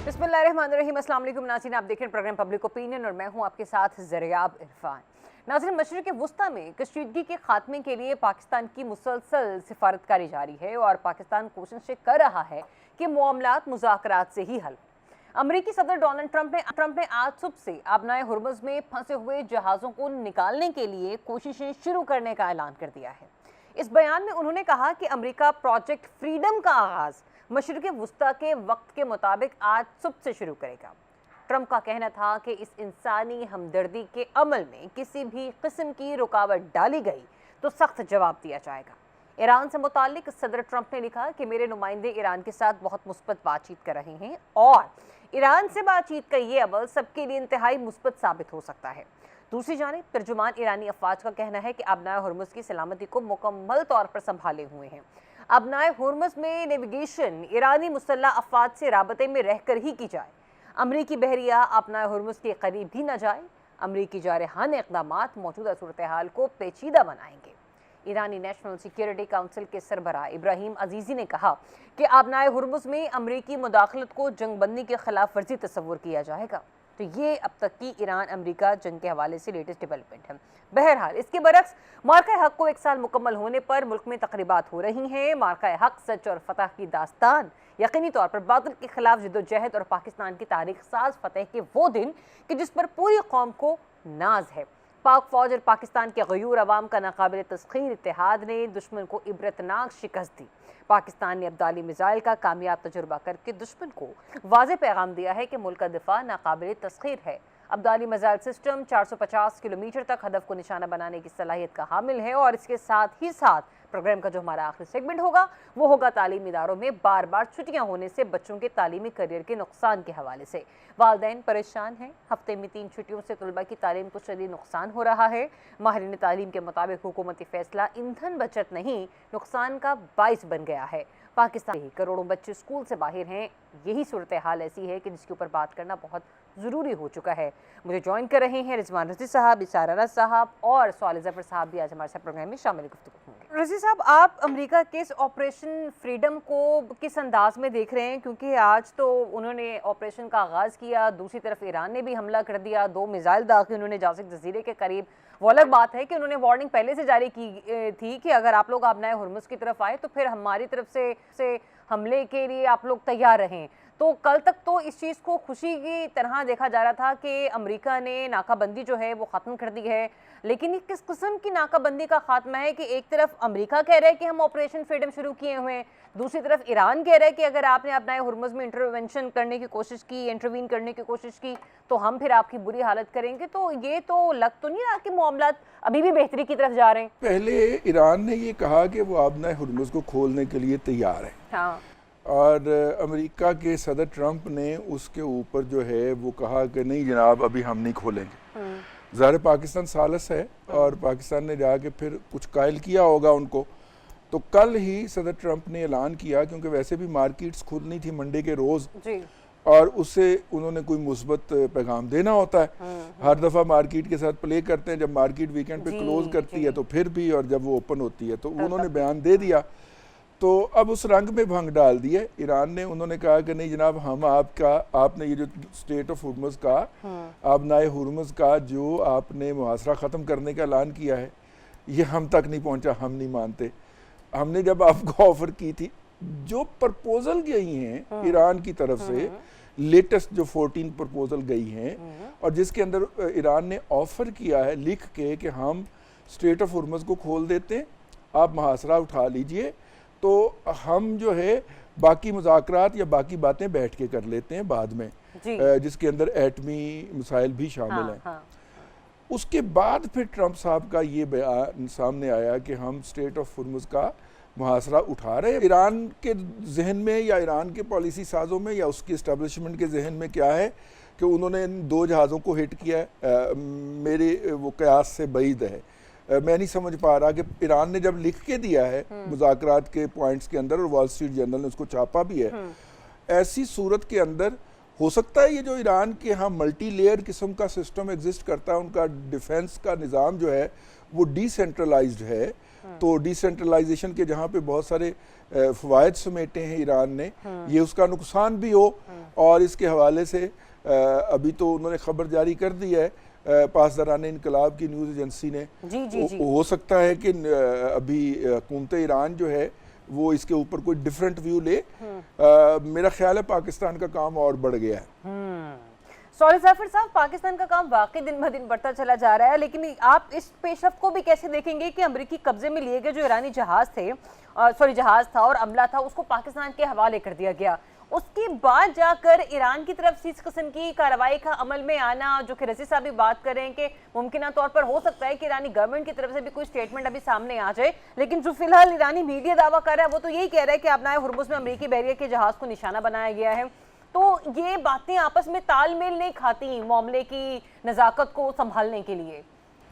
बिस्मिल्लाहिर्रहमानिर्रहीम। अस्सलाम वालेकुम नाज़रीन, आप देख रहे हैं प्रोग्राम पब्लिक ओपिनियन और मैं हूं आपके साथ ज़रियाब इरफान। नाज़रीन, मशरिक़ वुस्ता में कशीदगी के खात्मे के लिए पाकिस्तान की मुसलसल सिफारतकारी जारी है और पाकिस्तान कोशिशें कर रहा है कि मामलात मुज़ाकरात से ही हल। अमरीकी सदर डोनाल्ड ट्रंप ने आज सुबह से आबनाए हुर्मुज़ में फंसे हुए जहाज़ों को निकालने के लिए कोशिशें शुरू करने का ऐलान कर दिया है। इस बयान में उन्होंने कहा कि अमेरिका प्रोजेक्ट फ्रीडम का आगाज मशरिक़ वुस्ता के वक्त के मुताबिक आज सुबह से शुरू करेगा। ट्रंप का कहना था कि इस इंसानी हमदर्दी के अमल में किसी भी किस्म की रुकावट डाली गई तो सख्त जवाब दिया जाएगा। ईरान से मुताल्लिक सदर ट्रंप ने लिखा कि मेरे नुमाइंदे ईरान के साथ बहुत मुस्बत बातचीत कर रहे हैं और ईरान से बातचीत का ये अमल सबके लिए इंतहाई मुस्बत साबित हो सकता है। दूसरी जानिब तर्जुमान ईरानी अफवाज का कहना है कि आबनाए हुर्मुज़ की सलामती को मुकम्मल तौर पर संभाले हुए हैं। आबनाए हुर्मुज़ में नेविगेशन ईरानी मुसल्लह अफवाज से राबते में रहकर ही की जाए। अमरीकी बहरिया आबनाए हुर्मुज़ के करीब भी न जाए। अमरीकी जारहाना इक़दामात मौजूदा सूरत हाल को पेचीदा बनाएंगे। ईरानी नेशनल सिक्योरिटी काउंसिल के सरबराह इब्राहिम अजीज़ी ने कहा कि आबनाए हुर्मुज़ में अमरीकी मुदाखलत को जंगबंदी के खिलाफ वर्जी तस्वुर किया जाएगा। तो ये अब तक की ईरान अमेरिका जंग के हवाले से लेटेस्ट डेवलपमेंट है। बहरहाल इसके बरक्स मार्का हक को 1 साल मुकम्मल होने पर मुल्क में तकरीबात हो रही हैं। मार्का हक सच और फतह की दास्तान यकीनी तौर पर बातिल के खिलाफ जिद्दोजहद और पाकिस्तान की तारीख साज फतेह के वो दिन कि जिस पर पूरी कौम को नाज है। पाक फौज और पाकिस्तान के गयूर अवाम का नाकाबिल तस्खीर इत्तेहाद ने दुश्मन को इबरतनाक शिकस्त दी। पाकिस्तान ने अब्दाली मिसाइल का कामयाब तजुर्बा करके दुश्मन को वाज़ेह पैगाम दिया है कि मुल्क का दिफा नाकाबिल तस्खीर है। अब्दाली मिसाइल सिस्टम 450 किलोमीटर तक हदफ को निशाना बनाने की सलाहियत का हामिल है और इसके साथ ही साथ प्रोग्राम का जो हमारा आखिरी सेगमेंट होगा वो होगा तालीमी इदारों में बार बार छुट्टियां होने से बच्चों के तालीमी करियर के नुकसान के हवाले से। वालिदैन परेशान हैं। हफ्ते में 3 छुट्टियों से तलबा की तालीम को शदीद नुकसान हो रहा है। माहिरीन तालीम के मुताबिक हुकूमती फैसला ईंधन बचत नहीं नुकसान का बाइस बन गया है। पाकिस्तान के करोड़ों बच्चे स्कूल से बाहर हैं। यही सूरत हाल ऐसी है कि जिसके ऊपर बात करना बहुत ज़रूरी हो चुका है। मुझे ज्वाइन कर रहे हैं रिजवान रज़ी साहब, इसारा रज़ साहब और सवाल जफ़र साहब भी आज हमारे साथ प्रोग्राम में शामिल गुफ्तगू होंगे। रज़ी साहब, आप अमेरिका के इस ऑपरेशन फ्रीडम को किस अंदाज में देख रहे हैं? क्योंकि आज तो उन्होंने ऑपरेशन का आगाज़ किया, दूसरी तरफ ईरान ने भी हमला कर दिया, 2 मिसाइल दागे उन्होंने जासिक जजीरे के करीब। वो अलग बात है कि उन्होंने वार्निंग पहले से जारी की थी कि अगर आप लोग आबनाए हुर्मुज़ की तरफ आए तो फिर हमारी तरफ से हमले के लिए आप लोग तैयार रहें। तो कल तक तो इस चीज़ को खुशी की तरह देखा जा रहा था कि अमेरिका ने नाकाबंदी जो है वो ख़त्म कर दी है, लेकिन ये किस किस्म की नाकाबंदी का खात्मा है कि एक तरफ अमेरिका कह रहा है कि हम ऑपरेशन फ्रीडम शुरू किए हुए हैं, दूसरी तरफ ईरान कह रहा है कि अगर आपने अपना हुर्मुज़ में इंटरवेंशन करने की कोशिश की, इंटरवीन करने की कोशिश की तो हम फिर आपकी बुरी हालत करेंगे। तो ये तो लग तो नहीं रहा कि मामलात अभी भी बेहतरी की तरफ जा रहे हैं। पहले ईरान ने ये कहा कि वो आबनाए हुर्मुज़ को खोलने के लिए तैयार है। हाँ। और अमेरिका के सदर ट्रंप ने उसके ऊपर जो है वो कहा कि नहीं जनाब, अभी हम नहीं खोलेंगे। ज़ाहिर पाकिस्तान सालस है और पाकिस्तान ने जाके फिर कुछ कायल किया होगा उनको। तो कल ही सदर ट्रंप ने ऐलान किया, क्योंकि वैसे भी मार्केट्स खुलनी थी मंडे के रोज़ और उससे उन्होंने कोई मुस्बत पैगाम देना होता है। हर दफ़ा मार्केट के साथ प्ले करते हैं, जब मार्केट वीकेंड पे क्लोज करती है तो फिर भी, और जब वो ओपन होती है तो उन्होंने बयान दे दिया। तो अब उस रंग में भंग डाल दिए ईरान ने। उन्होंने कहा कि नहीं जनाब, हम आपने ये जो स्टेट ऑफ हुर्मुज़ का, आबनाए हुर्मुज़ का जो आपने मुहासरा ख़त्म करने का ऐलान किया है, ये हम तक नहीं पहुंचा, हम नहीं मानते। हमने जब आपको ऑफर की थी, जो प्रपोजल गई हैं ईरान की तरफ से, लेटेस्ट जो 14 प्रपोजल गई हैं और जिसके अंदर ईरान ने ऑफर किया है लिख के कि हम स्टेट ऑफ हुर्मुज़ को खोल देते हैं, आप मुहासरा उठा लीजिए, तो हम जो है बाकी मुज़ाकरात या बाकी बातें बैठ के कर लेते हैं बाद में, जिसके अंदर एटमी मिसाइल भी शामिल हैं। हाँ। उसके बाद फिर ट्रंप साहब का ये बयान सामने आया कि हम स्टेट ऑफ हुर्मुज़ का मुहासरा उठा रहे हैं। ईरान के जहन में या ईरान के पॉलिसी साजों में या उसकी इस्टेब्लिशमेंट के जहन में क्या है कि उन्होंने इन 2 जहाज़ों को हिट किया है। मेरे वो कयास से बईद है। मैं नहीं समझ पा रहा कि ईरान ने जब लिख के दिया है मुज़ाकरात के पॉइंट्स के अंदर और वॉल स्ट्रीट जर्नल ने उसको छापा भी है, ऐसी सूरत के अंदर हो सकता है ये जो ईरान के यहाँ मल्टी लेयर किस्म का सिस्टम एग्जिस्ट करता है, उनका डिफेंस का निज़ाम जो है वो डिसेंट्रलाइज्ड है तो डिसेंट्रलाइजेशन के जहाँ पे बहुत सारे फवायद समेटे हैं ईरान ने, ये उसका नुकसान भी हो। और इसके हवाले से अभी तो उन्होंने खबर जारी कर दी है पासदारान इनकलाब की न्यूज़ एजेंसी ने। हो सकता है कि अभी हुकूमत ईरान जो है वो इसके ऊपर कोई डिफरेंट व्यू ले। मेरा ख्याल है पाकिस्तान का काम और बढ़ गया है। सॉरी जाफर साहब, पाकिस्तान का काम वाकई दिन ब दिन बढ़ता चला जा रहा है, लेकिन आप इस पेशरफ्त को भी कैसे देखेंगे कि अमेरिकी कब्जे में लिए गए जो ईरानी जहाज था और अमला था, उसको पाकिस्तान के हवाले कर दिया गया। उसके बाद जाकर ईरान की तरफ से इस किस्म की कार्रवाई का अमल में आना, जो कि रज़ी साहब भी बात कर रहे हैं कि मुमकिन तौर पर हो सकता है कि ईरानी गवर्नमेंट की तरफ से भी कोई स्टेटमेंट अभी सामने आ जाए, लेकिन जो फिलहाल ईरानी मीडिया दावा कर रहा है वो तो यही कह रहा है कि अपनाए हुर्मुज़ में अमेरिकी बैरियर के जहाज को निशाना बनाया गया है। तो ये बातें आपस में तालमेल नहीं खाती मामले की नज़ाकत को संभालने के लिए।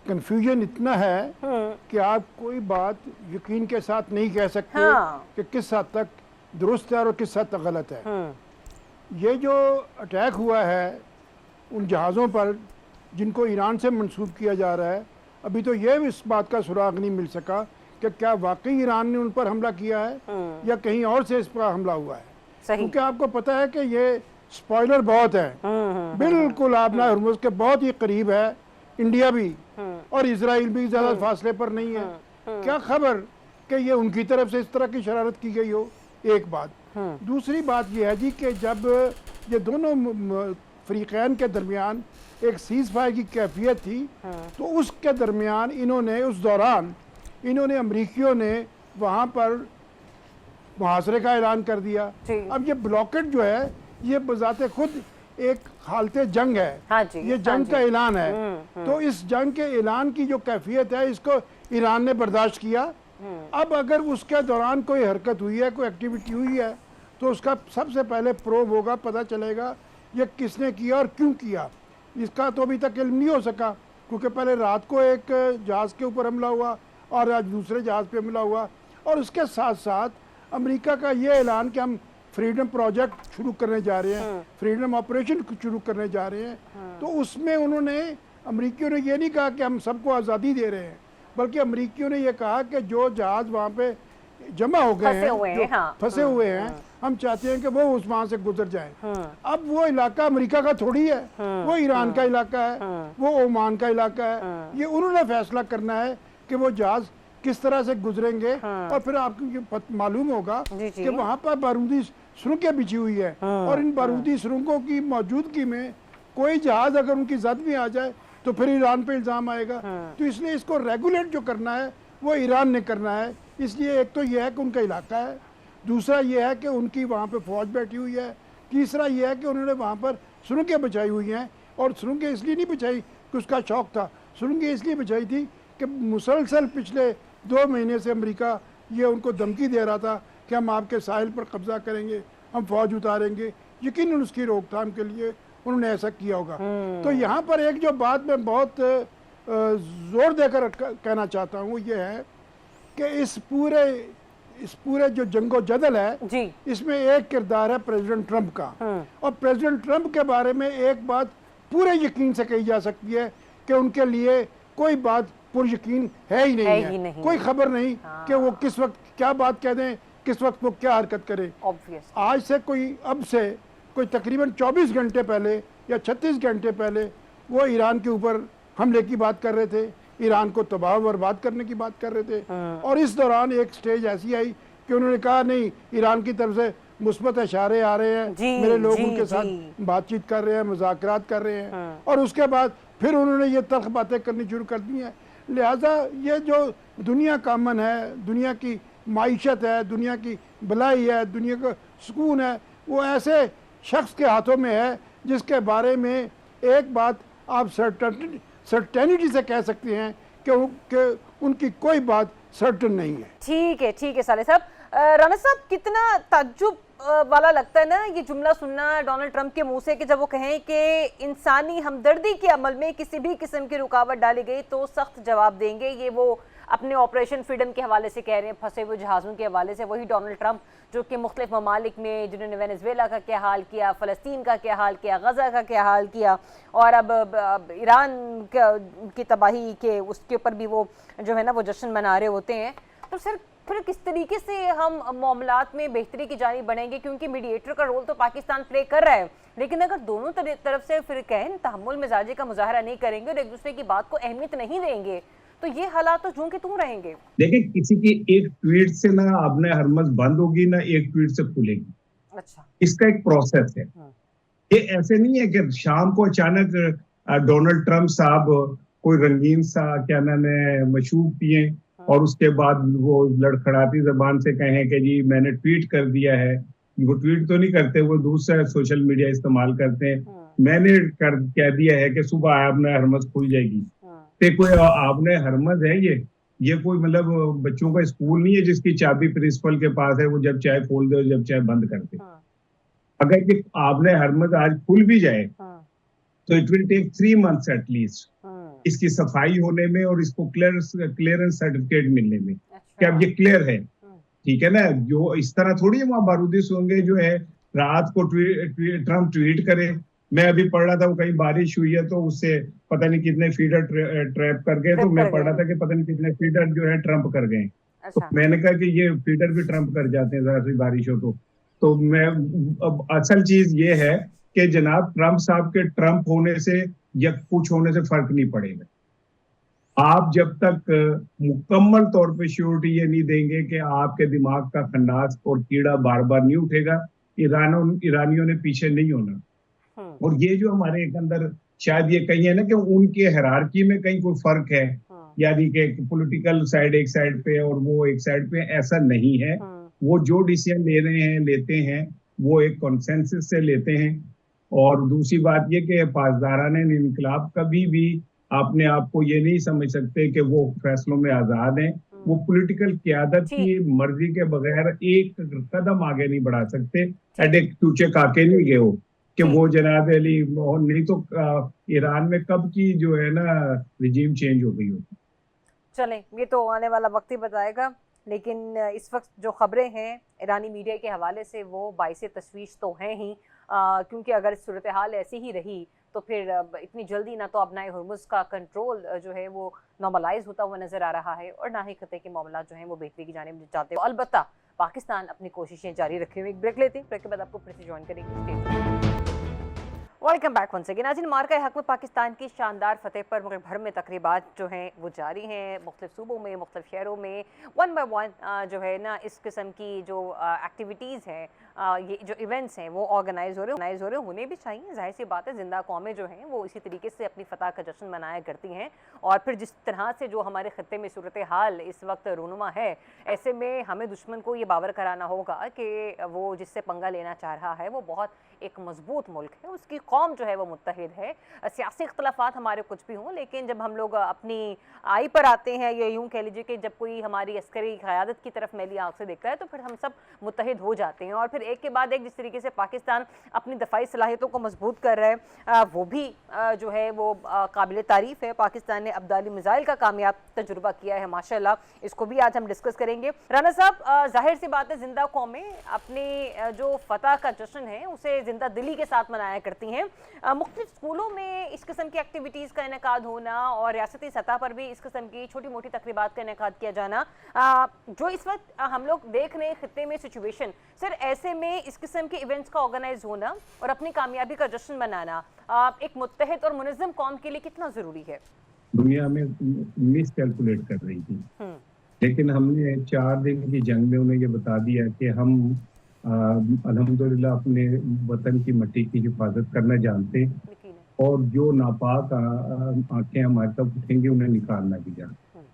कंफ्यूजन इतना है कि आप कोई बात यकीन के साथ नहीं कह सकते कि किस हद तक दुरुस्त है और किस हद तक गलत है। ये जो अटैक हुआ है उन जहाज़ों पर जिनको ईरान से मंसूब किया जा रहा है, अभी तो ये इस बात का सुराग नहीं मिल सका कि क्या वाकई ईरान ने उन पर हमला किया है या कहीं और से इस पर हमला हुआ है। क्योंकि आपको पता है कि ये स्पॉइलर बहुत है, बिल्कुल आपना हुर्मुज़ के बहुत ही करीब है, इंडिया भी और इजराइल भी ज़्यादा फासले पर नहीं है। क्या खबर कि ये उनकी तरफ से इस तरह की शरारत की गई हो, एक बात। दूसरी बात यह है जी कि जब ये दोनों फरीकैन के दरमियान एक सीज़ फायर की कैफियत थी, तो उसके दरमियान उस दौरान इन्होंने अमरीकियों ने वहाँ पर मुहासरे का ऐलान कर दिया। अब ये ब्लॉकेट जो है ये बजाते खुद एक हालते जंग है। ये जंग का ऐलान है। तो इस जंग के ऐलान की जो कैफियत है इसको ईरान ने बर्दाश्त किया। अब अगर उसके दौरान कोई हरकत हुई है, कोई एक्टिविटी हुई है, तो उसका सबसे पहले प्रोब होगा, पता चलेगा ये किसने किया और क्यों किया। इसका तो अभी तक इल्म नहीं हो सका, क्योंकि पहले रात को एक जहाज़ के ऊपर हमला हुआ और आज दूसरे जहाज़ पे हमला हुआ। और उसके साथ साथ अमेरिका का ये ऐलान कि हम फ्रीडम प्रोजेक्ट शुरू करने जा रहे हैं, फ्रीडम ऑपरेशन शुरू करने जा रहे हैं। तो उसमें उन्होंने अमेरिकियों ने ये नहीं कहा कि हम सबको आज़ादी दे रहे हैं, बल्कि अमेरिकियों ने ये कहा कि जो जहाज़ वहाँ पे जमा हो गए हैं, फंसे हुए हैं, हम चाहते हैं कि वो उस वहाँ से गुजर जाएं। अब वो इलाका अमेरिका का थोड़ी है, वो ईरान का इलाका है, वो ओमान का इलाका है। ये उन्होंने फैसला करना है कि वो जहाज़ किस तरह से गुजरेंगे। और फिर आपको मालूम होगा कि वहाँ पर बारूदी सुरंगें बिछी हुई है और इन बारूदी सुरंगों की मौजूदगी में कोई जहाज अगर उनकी जद में आ जाए तो फिर ईरान पे इल्ज़ाम आएगा। तो इसलिए इसको रेगुलेट जो करना है वो ईरान ने करना है। इसलिए एक तो यह है कि उनका इलाका है, दूसरा यह है कि उनकी वहाँ पे फौज बैठी हुई है, तीसरा यह है कि उन्होंने वहाँ पर सुरंगें बिछाई हुई हैं। और सुरंगें इसलिए नहीं बिछाई कि उसका शौक था, सुरंगें इसलिए बिछाई थी कि मुसलसल पिछले 2 महीने से अमेरिका ये उनको धमकी दे रहा था कि हम आपके साहिल पर कब्जा करेंगे, हम फौज उतारेंगे। यकीनन उसकी रोकथाम के लिए उन्होंने ऐसा किया होगा। तो यहाँ पर एक जो बात मैं बहुत जोर देकर कहना चाहता हूँ ये है कि इस पूरे जो जंगो जदल है इसमें एक किरदार है प्रेसिडेंट ट्रंप का। और प्रेसिडेंट ट्रंप के बारे में एक बात पूरे यकीन से कही जा सकती है कि उनके लिए कोई बात पुर यकीन है ही नहीं। कोई खबर नहीं कि वो किस वक्त क्या बात कह दें, किस वक्त वो क्या हरकत करे। आज से कोई तकरीबन 24 घंटे पहले या 36 घंटे पहले वो ईरान के ऊपर हमले की बात कर रहे थे, ईरान को तबाह बर्बाद करने की बात कर रहे थे। और इस दौरान एक स्टेज ऐसी आई कि उन्होंने कहा नहीं, ईरान की तरफ से मुस्बत इशारे आ रहे हैं, मेरे लोग उनके साथ बातचीत कर रहे हैं, मुज़ाकरात कर रहे हैं। और उसके बाद फिर उन्होंने ये तल्ख बातें करनी शुरू कर दी हैं। लिहाजा ये जो दुनिया का अमन है, दुनिया की माईशत है, दुनिया की भलाई है, दुनिया का सुकून है, वो ऐसे शख्स के हाथों में है जिसके बारे में एक बात आप सर्टेनिटी से कह सकते हैं कि उनकी कोई बात सर्टन नहीं है। ठीक है साले साहब। राना साहब, कितना ताज्जुब वाला लगता है ना ये जुमला सुनना डोनाल्ड ट्रंप के मुंह से कि जब वो कहें कि इंसानी हमदर्दी के अमल में किसी भी किस्म की रुकावट डाली गई तो सख्त जवाब देंगे। ये वो अपने ऑपरेशन फ्रीडम के हवाले से कह रहे हैं, फंसे हुए जहाज़ों के हवाले से। वही डोनाल्ड ट्रंप जो कि मुख्तलिफ ममालिक में, जिन्होंने वेनेजुएला का क्या हाल किया, फ़लस्तीन का क्या हाल किया, गज़ा का क्या हाल किया, और अब ईरान की तबाही के उसके ऊपर भी वो जो है ना वो जश्न मना रहे होते हैं। तो सर फिर किस तरीके से हम मामलात में बेहतरी की जानी बढ़ेंगे, क्योंकि मीडिएटर का रोल तो पाकिस्तान प्ले कर रहा है, लेकिन अगर दोनों तरफ से फिर कहें तहम्मुल मिजाजी का मुजाहरा नहीं करेंगे और एक दूसरे की बात को अहमियत नहीं देंगे, तो ये हालात तो जूं के तूं रहेंगे। देखिए, किसी की एक ट्वीट से ना आपने हरमस बंद होगी ना एक ट्वीट से खुलेगी। अच्छा, इसका एक प्रोसेस है। ये ऐसे नहीं है कि शाम को अचानक डोनाल्ड ट्रंप साहब कोई रंगीन सा क्या नाम है मशरूब पिए और उसके बाद वो लड़खड़ाती जबान से कहें कि जी मैंने ट्वीट कर दिया है। वो ट्वीट तो नहीं करते, वो दूसरा सोशल मीडिया इस्तेमाल करते हैं। मैंने कह दिया है कि सुबह आपने हरमस खुल जाएगी। तो कोई आपने हरमस है ये कोई मतलब बच्चों का स्कूल नहीं है जिसकी चाबी प्रिंसिपल के पास है, वो जब चाहे खोल दे और जब चाहे बंद कर दे। अगर कि आपने हरमस आज खुल भी जाए तो it will take 3 months at least इसकी सफाई होने में और इसको क्लियरेंस सर्टिफिकेट मिलने में। क्या अब ये क्लियर है? ठीक है ना। जो इस तरह थोड़ी वहां बारूदी होंगे जो है रात को ट्रंप ट्वीट करे। मैं अभी पढ़ रहा था वो कहीं बारिश हुई है तो उससे पता नहीं कितने फीडर ट्रैप कर गए, तो मैं पढ़ रहा था कि पता नहीं कितने फीडर जो है ट्रंप कर गए। तो मैंने कहा कि ये फीडर भी ट्रंप कर जाते हैं जरा सी बारिश हो तो मैं अब असल चीज ये है कि जनाब ट्रंप साहब के ट्रंप होने से या कुछ होने से फर्क नहीं पड़ेगा। आप जब तक मुकम्मल तौर पे श्योरिटी ये नहीं देंगे कि आपके दिमाग का खन्नास और कीड़ा बार बार नहीं उठेगा, ईरानियों ने पीछे नहीं होना। और ये जो हमारे अंदर शायद ये कहीं है ना कि उनके हायरार्की में कहीं कोई फर्क है, यानी कि पॉलिटिकल साइड एक साइड पे और वो एक साइड पे, ऐसा नहीं है। वो जो डिसीजन लेते हैं वो एक कॉन्सेंसस से लेते हैं। और दूसरी बात ये कि पासदाराने इनकलाब कभी भी अपने आप को ये नहीं समझ सकते कि वो फैसलों में आजाद हैं। वो पॉलिटिकल क़यादत की मर्जी के बगैर एक कदम आगे नहीं बढ़ा सकते। एडे चूचे काके नहीं गए हो कि वो जनाब अली, नहीं तो ईरान में कब की जो है ना रिजीम चेंज हो गई होती। चलें, ये तो आने वाला वक्त ही बताएगा, लेकिन इस वक्त जो खबरें हैं ईरानी मीडिया के हवाले से वो बाइसे तशवीश तो हैं ही, क्योंकि अगर सूरत हाल ऐसी ही रही तो फिर इतनी जल्दी ना तो अपना हुर्मुज़ का कंट्रोल जो है वो नॉर्मलाइज होता हुआ नज़र आ रहा है और ना ही खत्े के मामला जो हैं वो बेहतरी की जानिब जाते हैं। अलबत्ता पाकिस्तान अपनी कोशिशें जारी रखे हुए। एक ब्रेक लेते हैं, ब्रेक के बाद आपको फिर से ज्वाइन करेंगे। Welcome back once again. नाज़रीन, मार्का हक में पाकिस्तान की शानदार फतेह पर मुल्क भर में तकरीबात जो हैं वो जारी हैं। मुख्तलिफ सूबों में, मुख्तलिफ शहरों में वन बाय वन जो है ना इस किस्म की जो एक्टिविटीज़ हैं, ये जो इवेंट्स हैं वो ऑर्गेनाइज हो रहे होने भी चाहिए। जाहिर सी बात है, जिंदा कौमें जो हैं वो इसी तरीके से अपनी फतह का जश्न मनाया करती हैं। और फिर जिस तरह से जो हमारे खत्ते में सूरत हाल इस वक्त रूनुमा है, ऐसे में हमें दुश्मन को ये बावर कराना होगा कि वो जिससे पंगा लेना चाह रहा है वो बहुत एक मजबूत मुल्क है, उसकी कौम जो है वो मुत्तहिद है। सियासी इख्तलाफात हमारे कुछ भी हों, लेकिन जब हम लोग अपनी आई पर आते हैं, या यूँ कह लीजिए कि जब कोई हमारी अस्करी क़यादत की तरफ मैली आँख से देखता है तो फिर हम सब मुत्तहिद हो जाते हैं। और फिर एक के बाद एक जिस तरीके से पाकिस्तान अपनी दफ़ाई सलाहियतों को मजबूत कर रहा है, वो भी जो है वो काबिल तारीफ़ है। पाकिस्तान ने अब्दाली मिसाइल का कामयाब तजुर्बा किया है माशाल्लाह, इसको भी आज हम डिस्कस करेंगे। राना साहब, जाहिर सी बात है जिंदा कौमें अपनी जो फतह का जश्न है उसे जिंदा दिली के साथ मनाया करती हैं। मुख्तलिफ स्कूलों में इस किस्म की एक्टिविटीज़ का इनेकाद होना और रियासती सतह पर भी इस किस्म की छोटी मोटी तकरीबात का इनेकाद किया जाना, जो इस वक्त हम लोग देख रहे हैं खित्ते में सिचुएशन, सर ऐसे में इस किस्म के इवेंट्स का ऑर्गेनाइज होना और अपनी कामयाबी का जश्न मनाना एक मुत्तहिद और मुनज़्ज़म कौम के लिए कितना ज़रूरी है? दुनिया में मिस कैलकुलेट कर रही थी, लेकिन हमने 4 दिन की जंग में उन्हें ये बता दिया कि हम अल्हम्दुलिल्लाह अपने वतन की मिट्टी की हिफाजत करना जानते हैं और जो नापाक आंखें हमारे तक उठेंगी उन्हें निकालना भी जानते हैं।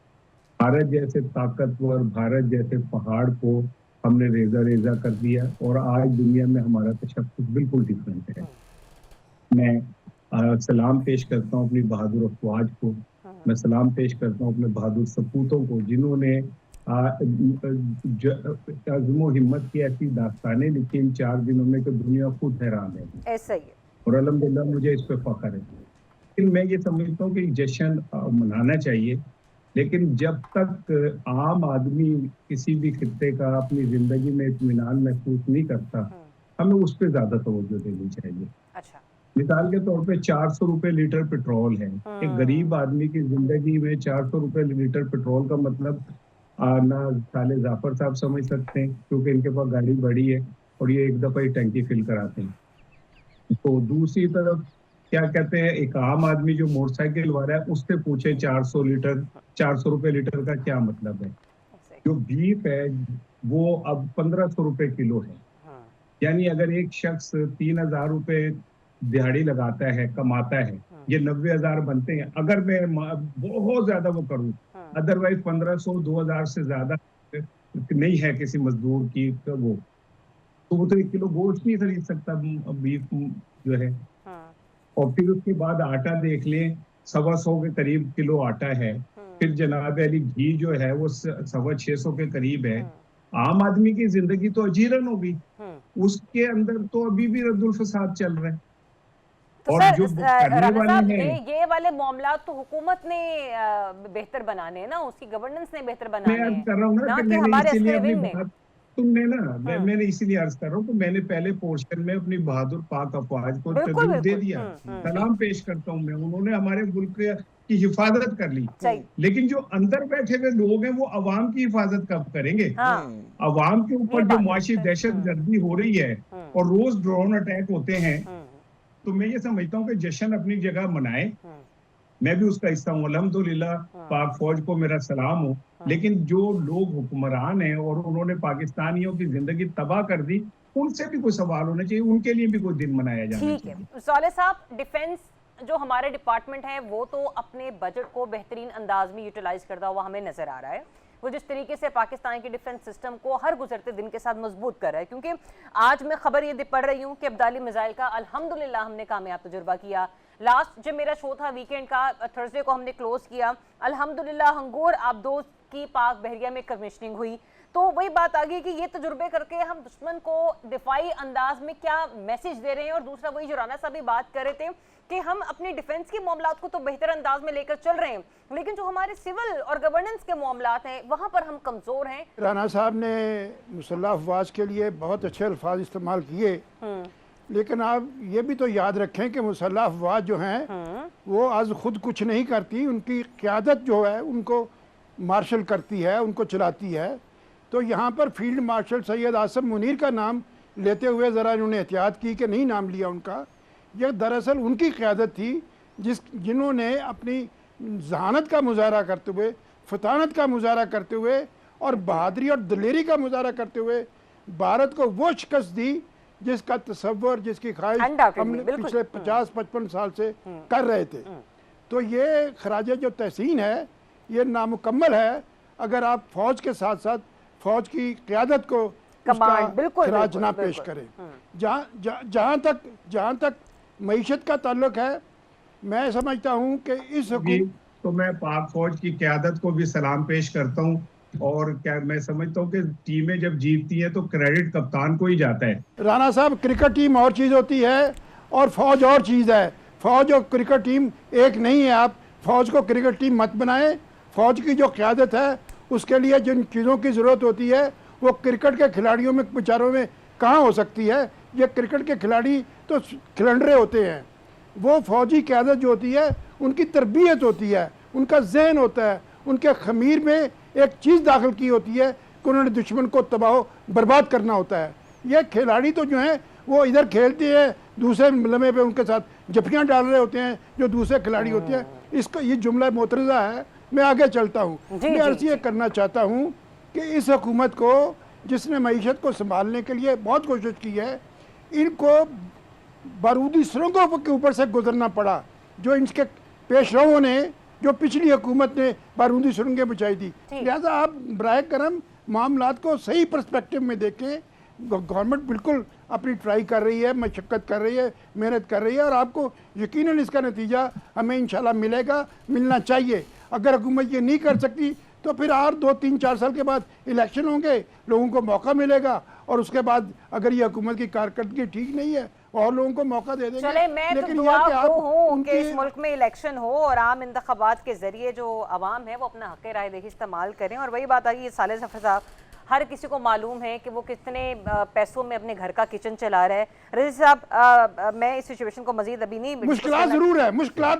भारत जैसे ताकतवर, भारत जैसे पहाड़ को हमने रेजा कर दिया और आज दुनिया में हमारा तशख्खुस बिल्कुल डिफरेंट है। मैं सलाम पेश करता हूँ अपनी बहादुर अफवाज को, मैं सलाम पेश करता हूँ अपने बहादुर सपूतों को जिन्होंने अज़्म हिम्मत की ऐसी दास्तानें लिखी इन 4 दिनों में कि दुनिया खुद हैरान है। ऐसा ही है और अल्हम्दुलिल्लाह मुझे इस पे फख्र है। लेकिन मैं ये समझता हूँ कि जश्न मनाना चाहिए लेकिन जब तक आम आदमी किसी भी खित्ते का अपनी जिंदगी में इत्मीनान महसूस नहीं करता, हमें उस पर ज्यादा तवज्जो देनी चाहिए। अच्छा। मिसाल के तौर पे 400 रुपए लीटर पेट्रोल है। एक गरीब आदमी की जिंदगी में 400 रुपए लीटर पेट्रोल का मतलब ना साले जाफर साहब समझ सकते हैं, क्योंकि इनके पास गाड़ी बड़ी है और ये एक दफा ही टंकी फिल कराते हैं। तो दूसरी तरफ क्या कहते हैं, एक आम आदमी जो मोटरसाइकिल वाला है उससे पूछे 400 रुपए लीटर का क्या मतलब है। जो बीफ है वो अब 1500 रुपए किलो है। यानी अगर एक शख्स 3000 रुपए दिहाड़ी लगाता है, कमाता है, ये 90,000 बनते हैं। अगर मैं बहुत ज्यादा वो करूं, अदरवाइज 1500-2000 से ज्यादा नहीं है किसी मजदूर की, तो वो तो 1 किलो गोश्त नहीं खरीद सकता बीफ जो है। और फिर उसके बाद आटा देख लें, 125 के करीब किलो आटा है। फिर जनाब अली घी जो है वो 625 के करीब है। आम आदमी की जिंदगी तो अजीरन होगी, उसके अंदर तो अभी भी रद्दुल फसाद चल रहा है। तो और सर, जो करने वाले हैं, ये वाले मामला तो हुकूमत ने बेहतर बनाने हैं ना, उसकी गवर्नेंस ने बेहतर बनाने हैं, मैं कर रहा हूँ ना कि कि मैंने हमारे इसीलिए अस्करी अपनी विंग ने। बात तुमने ना मैंने इसीलिए अर्ज कर रहा हूँ कि मैंने पहले पोर्शन में अपनी बहादुर पाक अफवाज को बिल्कुल, ट्रिब्यूट दे बिल्कुल। दिया, सलाम पेश करता हूँ मैं। उन्होंने हमारे मुल्क की हिफाजत कर ली। सही। लेकिन जो अंदर बैठे हुए लोग हैं वो अवाम की हिफाजत कब करेंगे? अवाम के ये ऊपर जो बात मुआशी है। दहशत गर्दी हो रही है और रोज ड्रोन अटैक होते हैं, तो मैं ये समझता हूँ कि जश्न अपनी जगह मनाए, मैं भी उसका हिस्सा हूँ, अल्हम्दुलिल्लाह, पाक फौज को मेरा सलाम हो। लेकिन जो लोग हुक्मरान हैं और उन्होंने पाकिस्तानियों की जिंदगी तबाह कर दी, उनसे भी कोई सवाल होना चाहिए, उनके लिए भी कोई दिन मनाया जाना चाहिए। ठीक है साले साहब, डिफेंस जो हमारे डिपार्टमेंट है वो तो अपने बजट को बेहतरीन अंदाज में यूटिलाइज करता हुआ हमें नजर आ रहा है। वो जिस तरीके से पाकिस्तान के डिफेंस सिस्टम को हर गुजरते दिन के साथ मजबूत कर रहा है, क्योंकि आज मैं खबर ये पढ़ रही हूँ कि अब्दाली मिसाइल का अल्हम्दुलिल्लाह हमने कामयाब तजुर्बा किया। लास्ट जब मेरा शो था वीकेंड का, थर्सडे को हमने क्लोज किया, अल्हम्दुलिल्लाह हंगोर आबदोज की पाक बहरिया में कमीशनिंग हुई। तो वही बात आ गई कि ये तजुर्बे करके हम दुश्मन को दिफाई अंदाज में क्या मैसेज दे रहे हैं। और दूसरा वही जो राना साहब भी बात कर रहे थे कि हम अपने डिफेंस के मामलात को तो बेहतर अंदाज में लेकर चल रहे हैं, लेकिन जो हमारे सिविल और गवर्नेंस के मामलात हैं वहां पर हम कमजोर हैं। राना साहब ने मुसल्लह अफवाज के लिए बहुत अच्छे अल्फाज इस्तेमाल किए, लेकिन आप ये भी तो याद रखें कि मुसल्लह अफवाज जो हैं वो आज खुद कुछ नहीं करती, उनकी क़यादत जो है उनको मार्शल करती है, उनको चलाती है। तो यहाँ पर फील्ड मार्शल सैयद आसम मुनीर का नाम लेते हुए ज़रा इन्होंने एहतियात की कि नहीं नाम लिया उनका। यह दरअसल उनकी क़यादत थी जिन्होंने अपनी जहानत का मुजाहरा करते हुए, फतानत का मुजाहरा करते हुए और बहादरी और दलेरी का मुजाहरा करते हुए भारत को वो शिकस्त दी जिसका तसव्वुर, जिसकी ख्वाहिश हमने पिछले 50-55 साल से कर रहे थे। तो ये खराज जो तहसीन है ये नामुकम्मल है अगर आप फौज के साथ साथ फौज की क़यादत को खराज ना पेश करें। जहाँ तक मईशत का ताल्लुक है, मैं समझता हूँ कि इस तो मैं पाक फौज की क़यादत को भी सलाम पेश करता हूँ। और क्या मैं समझता हूँ कि टीमें जब जीतती हैं तो क्रेडिट कप्तान को ही जाता है। राना साहब, क्रिकेट टीम और चीज़ होती है और फौज और चीज़ है। फौज और क्रिकेट टीम एक नहीं है। आप फौज को क्रिकेट टीम मत बनाएं। फौज की जो क़यादत है उसके लिए जिन चीज़ों की ज़रूरत होती है वो क्रिकेट के खिलाड़ियों में बेचारों में कहाँ हो सकती है। ये क्रिकेट के खिलाड़ी तो खिलंडरे होते हैं, वो फौजी क़यादत जो होती है उनकी तरबियत होती है, उनका जहन होता है, उनके खमीर में एक चीज़ दाखिल की होती है कि उन्होंने दुश्मन को तबाह बर्बाद करना होता है। ये खिलाड़ी तो जो हैं वो इधर खेलते हैं, दूसरे लम्हे पे उनके साथ जफियाँ डाल रहे होते हैं जो दूसरे खिलाड़ी होते हैं। इसका ये जुमला मोतरज़ा है। मैं आगे चलता हूँ। मैं अर्ज़ ये करना चाहता हूँ कि इस हुकूमत को जिसने मईशत को संभालने के लिए बहुत कोशिश की है, इनको बारूदी सुरंगों के ऊपर से गुजरना पड़ा। जो इनके पेशरों ने, जो पिछली हुकूमत ने बारूदी सुरंगें बचाई थी। लिहाजा आप बराए करम मामलात को सही पर्सपेक्टिव में देखें। गवर्नमेंट बिल्कुल अपनी ट्राई कर रही है, मशक्क़त कर रही है, मेहनत कर रही है और आपको यकीनन इसका नतीजा हमें इंशाल्लाह मिलेगा, मिलना चाहिए। अगर हुकूमत ये नहीं कर सकती तो फिर और 2-3-4 साल के बाद इलेक्शन होंगे, लोगों को मौका मिलेगा और उसके बाद अगर ये हुकूमत की कारकर्दगी ठीक नहीं है और लोगों को मौका दे देंगे। चले, मैं तो लेकिन दुआ यह कि आप गो हूँ कि उनकी इस मुल्क में इलेक्शन हो और आम इंतखाबात के जरिए जो आवाम है वो अपना हक राय दही इस्तेमाल करें। और वही बात आ गई, साले सफर साहब, हर किसी को मालूम है कि वो कितने पैसों में अपने घर का किचन चला रहा है। रज़ी साहब, मैं इस सिचुएशन को मजीद अभी नहीं मुश्किलात जरूर है, मुश्किलात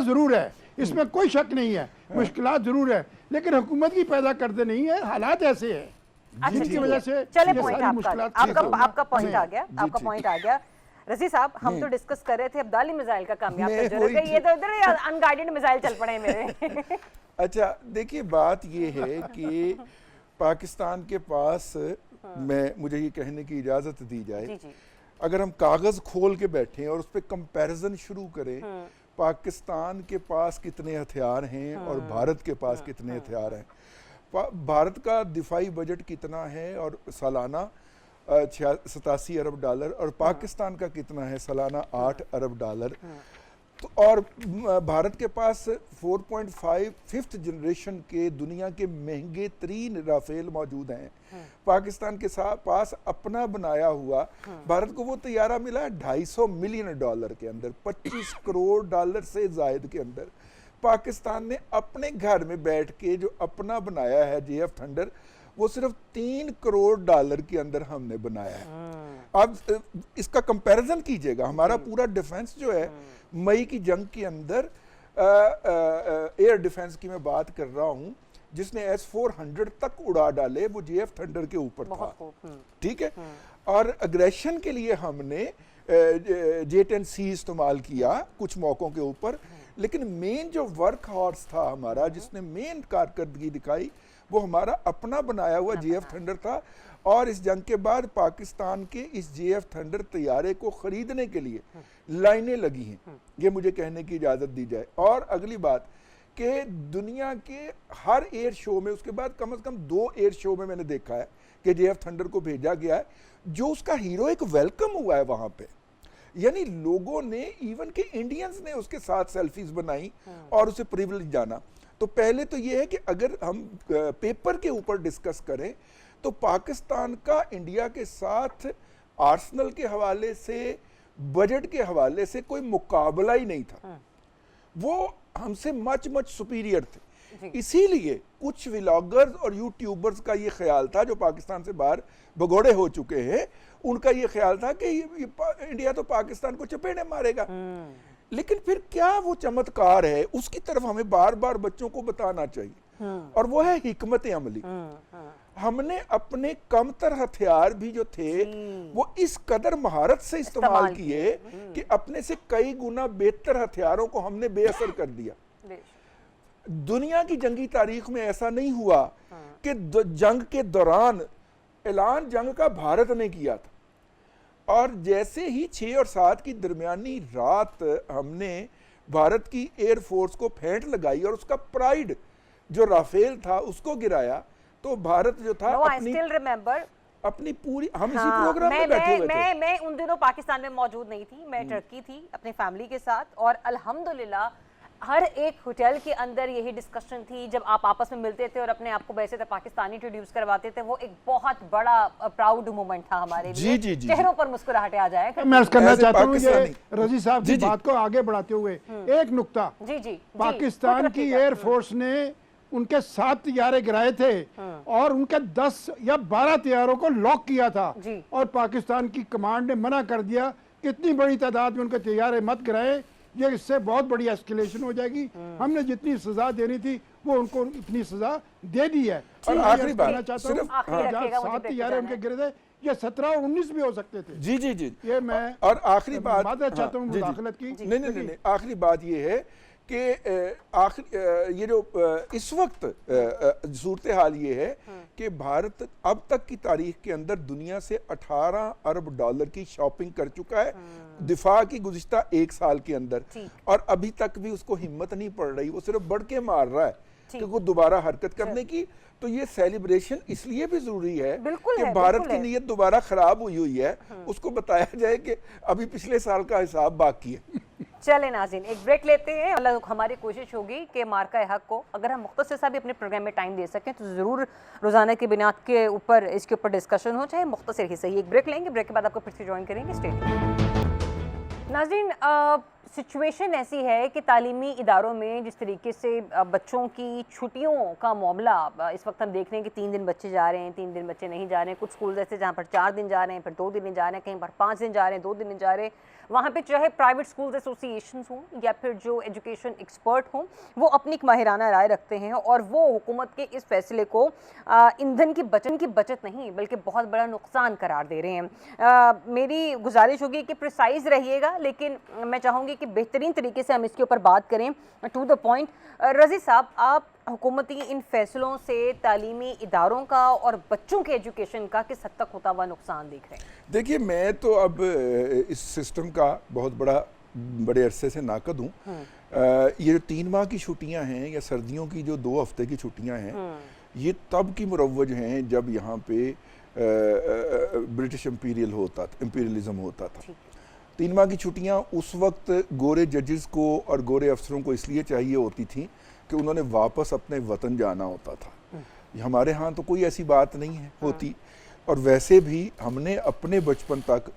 जरूर है, इसमें कोई शक नहीं है, मुश्किलात जरूर है, लेकिन हुकूमत की पैदा करते नहीं है, हालात ऐसे है जिसकी वजह से चले ये पॉइंट सारी मुश्किलात आपका पॉइंट आ गया, आपका पॉइंट आ गया। रज़ी साहब, हम तो डिस्कस कर रहे थे अब्दाली मिसाइल का कामयाब तजुर्बा, ये तो इधर अनगाइडेड मिसाइल चल पड़े मेरे। अच्छा देखिए, बात ये है कि पाकिस्तान के पास, मुझे ये कहने की इजाज़त दी जाए, अगर हम कागज़ खोल के बैठे और उस पर कंपैरिजन शुरू करें, पाकिस्तान के पास कितने हथियार हैं और भारत के पास कितने हथियार हैं, भारत का दिफाई बजट कितना है और सालाना 87 अरब डॉलर, और पाकिस्तान का कितना है सालाना 8 अरब डॉलर। तो और भारत के पास 4.5 फिफ्थ जनरेशन के दुनिया के महंगे तरीन राफेल मौजूद हैं। पाकिस्तान के पास अपना बनाया हुआ, भारत को वो तैयारा मिला है 250 मिलियन डॉलर के अंदर, 25 करोड़ डॉलर से जायद के अंदर। पाकिस्तान ने अपने घर में बैठ के जो अपना बनाया है JF थंडर, वो सिर्फ 3 करोड़ डॉलर के अंदर हमने बनाया है। अब इसका कंपैरिजन कीजिएगा, हमारा पूरा डिफेंस जो है मई की जंग के अंदर एयर डिफेंस की मैं बात कर रहा हूं, जिसने S-400 तक उड़ा डाले, वो JF थंडर के ऊपर था, ठीक है। और अग्रेशन के लिए हमने J-10C इस्तेमाल किया कुछ मौकों के ऊपर, लेकिन मेन जो वर्क हॉर्स था हमारा, जिसने मेन कारकर्दगी दिखाई, वो हमारा अपना बनाया हुआ JF थंडर था। और इस जंग के बाद पाकिस्तान के इस JF थंडर तैयारे को खरीदने के लिए लाइनें लगी हैं, ये मुझे कहने की इजाज़त दी जाए। और अगली बात कि दुनिया के हर एयर शो में, उसके बाद कम से कम 2 एयर शो में मैंने देखा है कि JF थंडर को भेजा गया है, जो उसका हीरोइक वेलकम हुआ है वहाँ पे। यानी लोगों ने, इवन के इंडियंस ने उसके साथ सेल्फीज बनाई और उसे प्रिविलेज जाना। तो पहले तो ये है कि अगर हम पेपर के ऊपर डिस्कस करें तो पाकिस्तान का इंडिया के साथ आर्सनल के हवाले से, बजट के हवाले से कोई मुकाबला ही नहीं था, वो हमसे मच सुपीरियर थे। इसीलिए कुछ व्लॉगर्स और यूट्यूबर्स का ये ख्याल था, जो पाकिस्तान से बाहर भगोड़े हो चुके हैं, उनका ये ख्याल था कि इंडिया तो पाकिस्तान को चपेटे मारेगा। लेकिन फिर क्या वो चमत्कार है, उसकी तरफ हमें बार बार बच्चों को बताना चाहिए, और वो है हिकमत अमली। हमने अपने कमतर हथियार भी जो थे वो इस कदर महारत से इस्तेमाल किए कि अपने से कई गुना बेहतर हथियारों को हमने बेअसर कर दिया। दुनिया की जंगी तारीख में ऐसा नहीं हुआ कि जंग के दौरान ऐलान जंग का भारत ने किया था, और जैसे ही 6 और 7 की दरमियानी रात हमने भारत की एयरफोर्स को फेंट लगाई और उसका प्राइड जो राफेल था उसको गिराया, तो भारत जो था अपनी पूरी, हम इसी प्रोग्राम में बैठे हुए थे। मैं उन दिनों पाकिस्तान में मौजूद नहीं थी, मैं टर्की थी अपनी फैमिली के साथ, और अल्हम्दुलिल्लाह हर एक होटल के अंदर यही डिस्कशन थी। जब आप आपस में मिलते थे और अपने आप को वैसे पाकिस्तानी इंट्रोड्यूस करवाते थे, वो एक बहुत बड़ा प्राउड मोमेंट था हमारे लिए। चेहरों पर मुस्कुराहटें आ जाए। मैं करना चाहता हूँ रज़ी साहब की बात को आगे बढ़ाते हुए एक नुक्ता, पाकिस्तान की एयरफोर्स ने उनके 7 तैयारे गिराए थे और उनके 10 या 12 तैयारों को लॉक किया था, और पाकिस्तान की कमांड ने मना कर दिया कि इतनी बड़ी तादाद में उनके तैयारे मत गिराए, ये इससे बहुत बड़ी एस्केलेशन हो जाएगी। हमने जितनी सजा देनी थी वो उनको इतनी सजा दे दी है। और आखिरी बात चाहता हूँ, 7 तैयारे उनके गिरे थे, ये 17 और 19 भी हो सकते थे। जी ये मैं और आखिरी बात चाहता हूँ मुदाखलत की। नहीं, आखिरी बात ये है कि ये जो इस वक्त सूरत हाल ये है कि भारत अब तक की तारीख के अंदर दुनिया से 18 अरब डॉलर की शॉपिंग कर चुका है दिफा की गुज़िश्ता 1 साल के अंदर, और अभी तक भी उसको हिम्मत नहीं पड़ रही, वो सिर्फ बढ़ के मार रहा है कि वो दोबारा हरकत करने की। तो ये सेलिब्रेशन इसलिए भी जरूरी है कि भारत की नीयत दोबारा खराब हुई है, उसको बताया जाए कि अभी पिछले साल का हिसाब बाकी है। चले नाज़रीन, एक ब्रेक लेते हैं। मतलब हमारी कोशिश होगी कि मार्का हक को अगर हम मुख्तसर सा भी अपने प्रोग्राम में टाइम दे सकें तो ज़रूर रोज़ाना की बुनियाद के ऊपर इसके ऊपर डिस्कशन हो, चाहे मुख्तसर ही सही। एक ब्रेक लेंगे, ब्रेक के बाद आपको फिर से ज्वाइन करेंगे। स्टे नाज़रीन, सिचुएशन ऐसी है कि तालीमी इदारों में जिस तरीके से बच्चों की छुट्टियों का मामला इस वक्त हम देख रहे हैं कि 3 दिन बच्चे जा रहे हैं, 3 दिन बच्चे नहीं जा रहे हैं। कुछ स्कूल ऐसे जहाँ पर 4 दिन जा रहे हैं, फिर 2 दिन नहीं जा रहे हैं, कहीं पर 5 दिन जा रहे हैं, 2 दिन नहीं जा रहे हैं। वहाँ पे चाहे प्राइवेट स्कूल्स एसोसिएशन हों या फिर जो एजुकेशन एक्सपर्ट हों, वो अपनी एक माहिराना राय रखते हैं और वो हुकूमत के इस फैसले को ईंधन की बचत नहीं बल्कि बहुत बड़ा नुकसान करार दे रहे हैं। मेरी गुजारिश होगी कि प्रिसाइज रहिएगा, लेकिन मैं चाहूँगी कि बेहतरीन तरीके से हम इसके ऊपर बात करें, टू द पॉइंट। रज़ी साहब, आप हुकूमती इन फैसलों से तालीमी इदारों का और बच्चों के एजुकेशन का किस हद तक होता हुआ नुकसान देख रहे हैं? देखिए, मैं तो अब इस सिस्टम का बहुत बड़े अरसे से नाकद हूँ। ये जो 3 माह की छुट्टियाँ हैं या सर्दियों की जो 2 हफ्ते की छुट्टियाँ हैं, ये तब की मुरव्वज हैं जब यहाँ पे ब्रिटिश इम्पीरियलिज्म होता था। 3 माह की छुट्टियाँ उस वक्त गोरे जजेस को और गोरे अफसरों को इसलिए चाहिए होती थी कि उन्होंने वापस अपने वतन जाना होता था। हमारे यहाँ तो कोई ऐसी बात नहीं है होती। और वैसे भी हमने अपने बचपन तक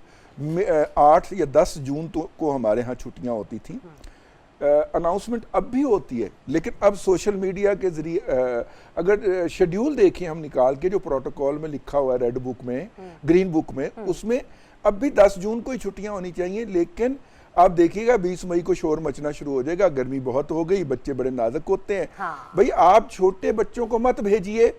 8 या 10 जून को हमारे यहाँ छुट्टियाँ होती थी। अनाउंसमेंट अब भी होती है, लेकिन अब सोशल मीडिया के ज़रिए अगर शेड्यूल देखें हम निकाल के, जो प्रोटोकॉल में लिखा हुआ है रेड बुक में, ग्रीन बुक में, उसमें अब भी 10 जून को ही छुट्टियां होनी चाहिए। लेकिन आप देखिएगा 20 मई को शोर मचना शुरू हो जाएगा, गर्मी बहुत हो गई, बच्चे बड़े नाजुक होते हैं। हाँ। भाई, आप छोटे बच्चों को मत भेजिए।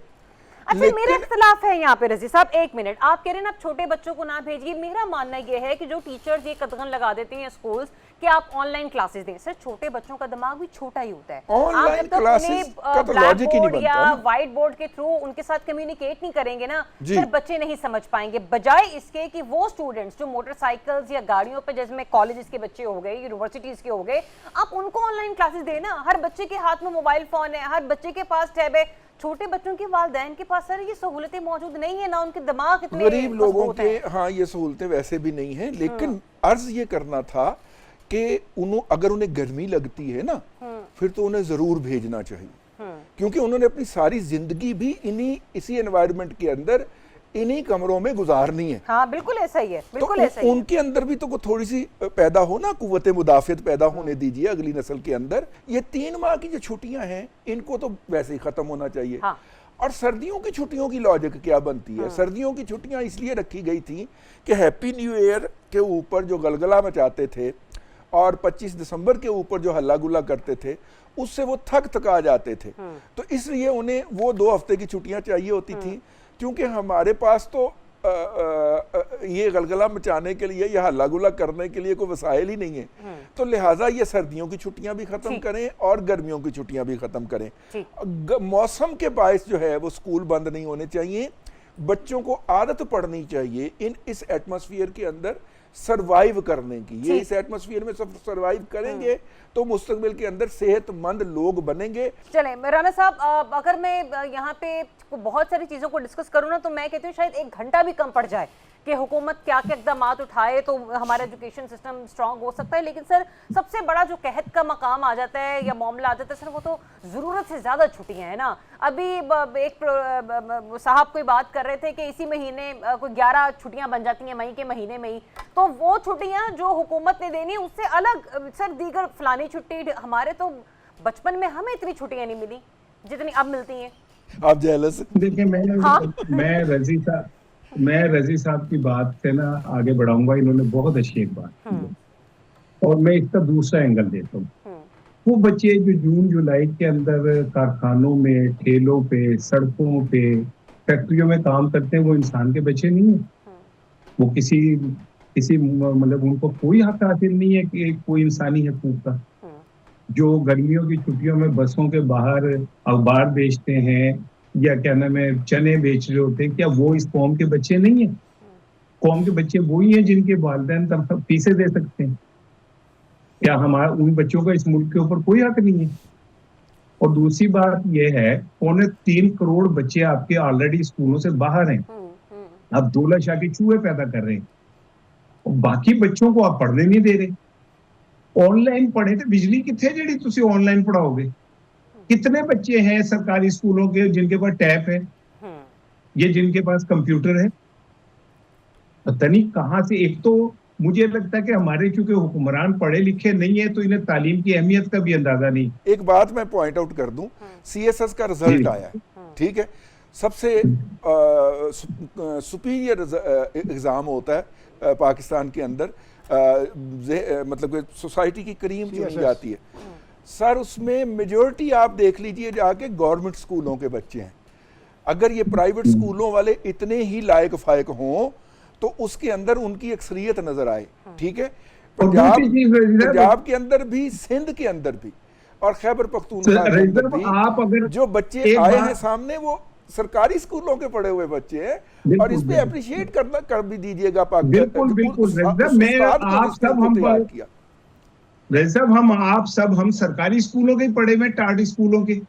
अच्छा, मेरा इख्तिलाफ है यहाँ पे रज़ी साहब, 1 मिनट। आप कह रहे हैं आप छोटे बच्चों को ना भेजिए, मेरा मानना यह है कि जो टीचर्स ये कदगन लगा देते हैं स्कूल्स कि आप ऑनलाइन क्लासेस दें। सर, छोटे बच्चों का दिमाग भी छोटा ही होता है। ऑनलाइन क्लासेस का तो लॉजिक ही नहीं बनता या व्हाइट बोर्ड के थ्रू उनके साथ कम्युनिकेट नहीं करेंगे ना, फिर बच्चे नहीं समझ पाएंगे। बजाय इसके कि वो स्टूडेंट्स जो मोटरसाइकिल्स या गाड़ियों पे, जैसे कॉलेजेस के बच्चे हो गए, यूनिवर्सिटीज के हो गए, आप उनको ऑनलाइन क्लासेस देना। हर बच्चे के हाथ में मोबाइल फोन है, हर बच्चे के पास टैब है। छोटे बच्चों के वालिदैन के पास सर ये सहूलतें मौजूद नहीं है ना, उनके दिमाग इतने गरीब लोगों के हाँ ये सहूलतें वैसे भी नहीं है। लेकिन अर्ज ये करना था कि अगर उन्हें गर्मी लगती है ना, फिर तो उन्हें जरूर भेजना चाहिए, क्योंकि उन्होंने अपनी सारी जिंदगी भी इसी एनवायरनमेंट के अंदर इन्हीं कमरों में गुजारनी है। हाँ, बिल्कुल ऐसा ही है, बिल्कुल तो ऐसा ही है। उनके अंदर भी तो थोड़ी सी पैदा हो ना, कुव्वत मुदाफियत पैदा होने दीजिए अगली नस्ल के अंदर। ये 3 माह की जो छुट्टियां हैं, इनको तो वैसे ही खत्म होना चाहिए। हाँ। और सर्दियों की छुट्टियों की लॉजिक क्या बनती है? सर्दियों की छुट्टियां इसलिए रखी गई थी कि हैप्पी न्यू ईयर के ऊपर जो गलगला मचाते थे और 25 दिसंबर के ऊपर जो हल्ला गुल्ला करते थे, उससे वो थका जाते थे। तो इसलिए उन्हें वो 2 हफ्ते की छुट्टियां चाहिए होती थी। क्योंकि हमारे पास तो ये गलगला मचाने के लिए या हल्ला गुल्ला करने के लिए कोई वसाइल ही नहीं है। तो लिहाजा ये सर्दियों की छुट्टियां भी खत्म करें और गर्मियों की छुट्टियां भी खत्म करें। मौसम के बायस जो है वो स्कूल बंद नहीं होने चाहिए। बच्चों को आदत पड़नी चाहिए इस एटमॉस्फेयर के अंदर सरवाइव करने की। ये इस एटमॉस्फेयर में सब सरवाइव करेंगे तो मुस्तकबिल के अंदर सेहतमंद लोग बनेंगे। चलें राना साहब, अगर मैं यहाँ पे बहुत सारी चीज़ों को डिस्कस करूँ ना, तो मैं कहती हूँ शायद 1 घंटा भी कम पड़ जाए कि हुकूमत क्या क्या इक़दाम उठाए तो हमारा एजुकेशन सिस्टम स्ट्रांग हो सकता है। लेकिन सर, सबसे बड़ा जो कहत का मकाम आ जाता है या मामला आ जाता है सर, वो तो ज़रूरत से ज़्यादा छुट्टियाँ हैं ना। अभी एक साहब कोई बात कर रहे थे कि इसी महीने कोई 11 छुट्टियाँ बन जाती हैं मई के महीने में ही। तो वो छुट्टियाँ जो हुकूमत ने देनी उससे अलग सर दीगर फलानी छुट्टी, हमारे तो बचपन में हमें इतनी छुट्टियाँ नहीं मिली जितनी अब मिलती हैं। आप जेलस? देखिए, मैं रजी साहब की बात से ना आगे बढ़ाऊंगा। इन्होंने बहुत अच्छी एक बात की है और मैं इसका दूसरा एंगल देता हूँ। वो बच्चे जो जून जुलाई के अंदर कारखानों में, ठेलों पे, सड़कों पे, फैक्ट्रियों में काम करते हैं, वो इंसान के बच्चे नहीं है। वो किसी मतलब उनको कोई हक हासिल नहीं है कि कोई इंसानी हकूक का। जो गर्मियों की छुट्टियों में बसों के बाहर अखबार बेचते हैं या क्या नाम है चने बेच रहे होते हैं, क्या वो इस कौम के बच्चे नहीं है? कौम के बच्चे वही हैं जिनके वालिदैन फीसें दे सकते हैं। क्या हमारा उन बच्चों का इस मुल्क के ऊपर कोई हक नहीं है? और दूसरी बात यह है, 3.25 करोड़ बच्चे आपके ऑलरेडी स्कूलों से बाहर हैं। आप 2 लाख के चूहे पैदा कर रहे हैं और बाकी बच्चों को आप पढ़ने नहीं दे रहे। ऑनलाइन पढ़े थे बिजली कितने जेडी तुसी ऑनलाइन पढ़ाओगे? कितने बच्चे हैं सरकारी स्कूलों के जिनके पास टैब है, ये जिनके पास कंप्यूटर है? पता नहीं कहां से। एक तो मुझे लगता है कि हमारे चूंकि हुक्मरान पढ़े लिखे नहीं है तो इन्हें तालीम की अहमियत का भी अंदाजा नहीं। एक बात मैं पॉइंट आउट कर दूं, सीएसएस का रिजल्ट आया है, ठीक है, सबसे सुपीरियर एग्जाम होता है पाकिस्तान के अंदर, मतलब कि सोसाइटी की करीम चुनी जाती है सर। उसमें मेजॉरिटी आप देख लीजिए जाके गवर्नमेंट स्कूलों के बच्चे हैं। अगर ये प्राइवेट स्कूलों वाले इतने ही लायक फायक हों तो उसके अंदर उनकी अक्सरियत नजर आए, ठीक है। पंजाब के अंदर भी, सिंध के अंदर भी और खैबर पख्तूनख्वा के अंदर भी आप अगर जो बच्चे आए हैं सामने वो सरकारी स्कूलों के पढ़े हुए बच्चे हैं, और इस पे अप्रिशिएट करना कर भी दीजिएगा। बिल्कुल बिल्कुल मैं आप सब हम सरकारी स्कूलों के पढ़े हुए, टाट स्कूलों के,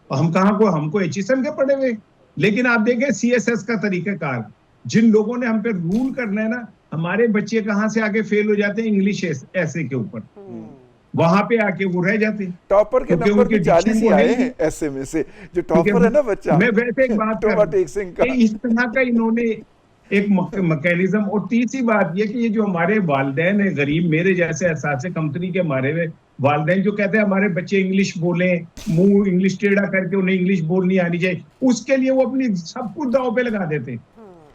हमको एचएसएन के पढ़े हुए। लेकिन आप देखें सीएसएस का तरीकाकार, जिन लोगों ने हम पे रूल करना है ना, हमारे बच्चे कहां से आगे फेल हो जाते हैं इंग्लिश ऐसे के ऊपर, वहां पे आके वो रह जाते हैं। टॉपर के नंबर भी 40 ही आए हैं ऐसे में से, जो टॉपर है ना बच्चा। मैं वैसे एक बात इस तरह का इन्होंने एक मैकेनिज्म। और तीसरी बात ये कि ये जो हमारे वालिदैन है गरीब, मेरे जैसे एहसास कंपनी के मारे हुए वालिदैन जो कहते हैं हमारे बच्चे इंग्लिश बोलें, मुंह इंग्लिश टेढ़ा करके उन्हें इंग्लिश बोलनी आनी चाहिए, उसके लिए वो अपनी सब कुछ दांव पे लगा देते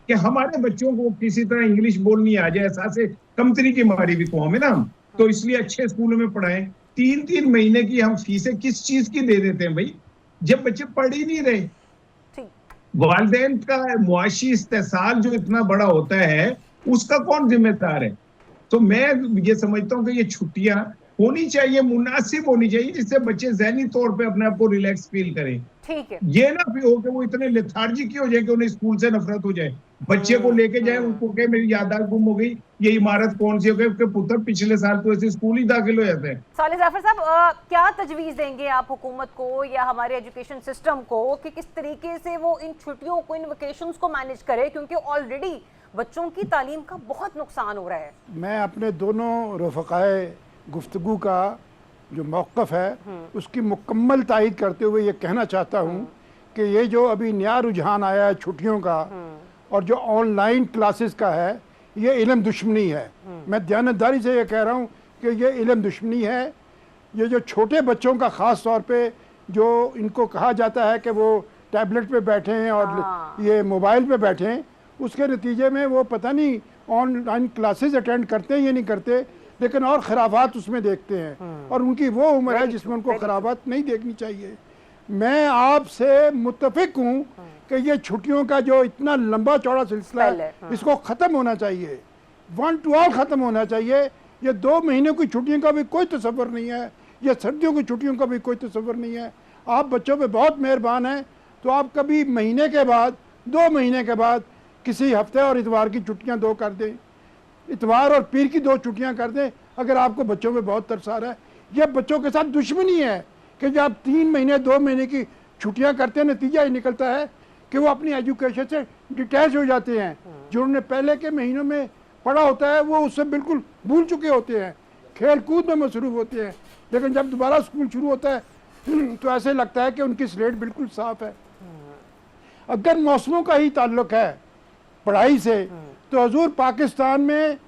कि हमारे बच्चों को किसी तरह इंग्लिश बोलनी आ जाए। एहसास कंपनी की मारी भी कौम है ना, तो इसलिए अच्छे स्कूलों में पढ़ाएं। 3-3 महीने की हम फीसें किस चीज की दे देते हैं भाई, जब बच्चे पढ़ ही नहीं रहे। वालिदैन का मुआशी इस्तेसाल जो इतना बड़ा होता है उसका कौन जिम्मेदार है? तो मैं ये समझता हूँ कि ये छुट्टियां होनी चाहिए, मुनासिब होनी चाहिए, जिससे बच्चे ज़हनी तौर पे अपने आप को रिलैक्स फील करें। ठीक है, ये ना हो कि वो इतने लेथार्जिक हो जाए कि उन्हें स्कूल से नफरत हो जाए। बच्चे को लेके जाए, उनको कहे मेरी याददाश्त गुम हो गई, ये इमारत कौन सी हो गई, उसके पुत्र पिछले साल तो ऐसे स्कूल ही दाखिल हो जाते हैं। सालिह जाफर साहब, क्या तजवीज़ देंगे आप हुकूमत को या हमारे एजुकेशन सिस्टम को कि किस तरीके से वो इन छुट्टियों को, इन वेकेशंस को मैनेज करे, क्योंकि ऑलरेडी बच्चों की तालीम का बहुत नुकसान हो रहा है। मैं अपने दोनों रफ़क़ाए गुफ्तगू का जो मौक़िफ़ है उसकी मुकम्मल तायद करते हुए ये कहना चाहता हूँ कि ये जो अभी नया रुझान आया है छुट्टियों का और जो ऑनलाइन क्लासेस का है, ये इल्म दुश्मनी है। मैं दयानतदारी से ये कह रहा हूँ कि ये इल्म दुश्मनी है। ये जो छोटे बच्चों का ख़ास तौर पे जो इनको कहा जाता है कि वो टैबलेट पे बैठे हैं और ये मोबाइल पे बैठे हैं, उसके नतीजे में वो पता नहीं ऑनलाइन क्लासेस अटेंड करते हैं या नहीं करते, लेकिन और खराबात उसमें देखते हैं। और उनकी वो उम्र है जिसमें उनको खराबात नहीं देखनी चाहिए। मैं आपसे मुत्तफिक हूँ कि ये छुट्टियों का जो इतना लंबा चौड़ा सिलसिला है इसको ख़त्म होना चाहिए, वन टू ऑल ख़त्म होना चाहिए। ये 2 महीने की छुट्टियों का भी कोई तसव्वुर नहीं है, ये सर्दियों की छुट्टियों का भी कोई तसव्वुर नहीं है। आप बच्चों पे बहुत मेहरबान हैं, तो आप कभी महीने के बाद, 2 महीने के बाद किसी हफ्ते और इतवार की छुट्टियाँ 2 कर दें, इतवार और पीर की 2 छुट्टियाँ कर दें, अगर आपको बच्चों पे बहुत तरस आ रहा है। यह बच्चों के साथ दुश्मनी है कि जब आप 3 महीने 2 महीने की छुट्टियाँ करते हैं, नतीजा ये निकलता है कि वो अपनी एजुकेशन से डिटैच हो जाते हैं। जो उन्होंने पहले के महीनों में पढ़ा होता है वो उससे बिल्कुल भूल चुके होते हैं, खेल कूद में मसरूफ़ होते हैं। लेकिन जब दोबारा स्कूल शुरू होता है तो ऐसे लगता है कि उनकी स्लेट बिल्कुल साफ है। अगर मौसमों का ही ताल्लुक है पढ़ाई से, तो हजूर पाकिस्तान में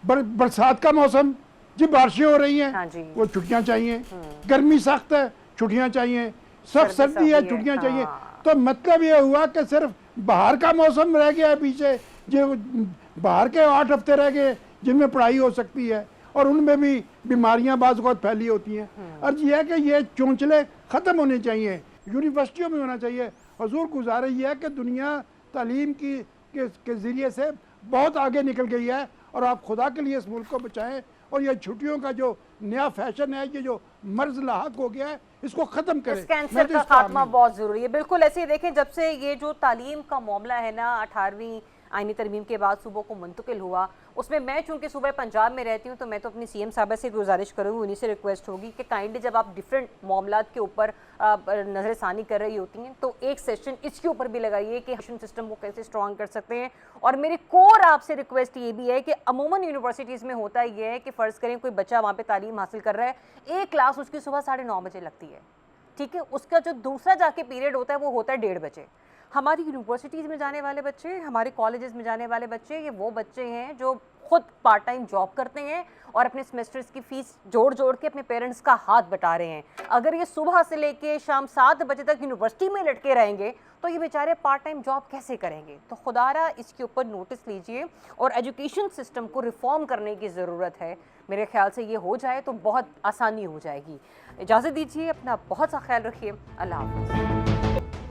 बरसात का मौसम, जी बारिशें हो रही हैं, वो छुट्टियां चाहिए। गर्मी सख्त है, छुट्टियां चाहिए। सख्त सर्दी है, छुट्टियां चाहिए। तो मतलब ये हुआ कि सिर्फ बाहर का मौसम रह गया है पीछे, जो बाहर के 8 हफ्ते रह गए जिनमें पढ़ाई हो सकती है, और उनमें भी बीमारियां बाज़ बहुत फैली होती हैं। अर्ज यह है कि ये चौंचले ख़त्म होने चाहिए, यूनिवर्सिटियों में होना चाहिए। हजूर गुजारिश ये है कि दुनिया तालीम के ज़रिए से बहुत आगे निकल गई है, और आप खुदा के लिए इस मुल्क को बचाएं। और ये छुट्टियों का जो नया फैशन है, ये जो मर्ज लाहक हो गया है, इसको ख़त्म करें। इस कैंसर का खात्मा बहुत ज़रूरी है। बिल्कुल ऐसे ही देखें, जब से ये जो तालीम का मामला है ना, 18वीं आईनी तरमीम के बाद सूबों को मुंतकिल हुआ, उसमें मैं चूंकि सूबे पंजाब में रहती हूँ तो मैं तो अपनी सीएम साहबा से गुजारिश करूँगी, उन्हीं से रिक्वेस्ट होगी कि काइंडली जब आप डिफरेंट मामलात के ऊपर नज़रसानी कर रही होती हैं तो एक सेशन इसके ऊपर भी लगाइए कि एजुकेशन सिस्टम को कैसे स्ट्रॉन्ग कर सकते हैं। और मेरी कोर आपसे रिक्वेस्ट ये भी है कि अमूमन यूनिवर्सिटीज़ में होता ये है कि फ़र्ज़ करें कोई बच्चा वहाँ पे तालीम हासिल कर रहा है, एक क्लास उसकी सुबह 9:30 बजे लगती है, ठीक है, उसका जो दूसरा जाके पीरियड होता है वो होता है 1:30 बजे। हमारी यूनिवर्सिटीज़ में जाने वाले बच्चे, हमारे कॉलेजेस में जाने वाले बच्चे, ये वो बच्चे हैं जो खुद पार्ट टाइम जॉब करते हैं और अपने सेमेस्टर्स की फ़ीस जोड़ जोड़ के अपने पेरेंट्स का हाथ बटा रहे हैं। अगर ये सुबह से लेके शाम 7 बजे तक यूनिवर्सिटी में लटके रहेंगे तो ये बेचारे पार्ट टाइम जॉब कैसे करेंगे? तो खुदारा इसके ऊपर नोटिस लीजिए और एजुकेशन सिस्टम को रिफॉर्म करने की ज़रूरत है। मेरे ख्याल से ये हो जाए तो बहुत आसानी हो जाएगी। इजाज़त दीजिए, अपना बहुत सा ख्याल रखिए। अल्लाह हाफ़िज़।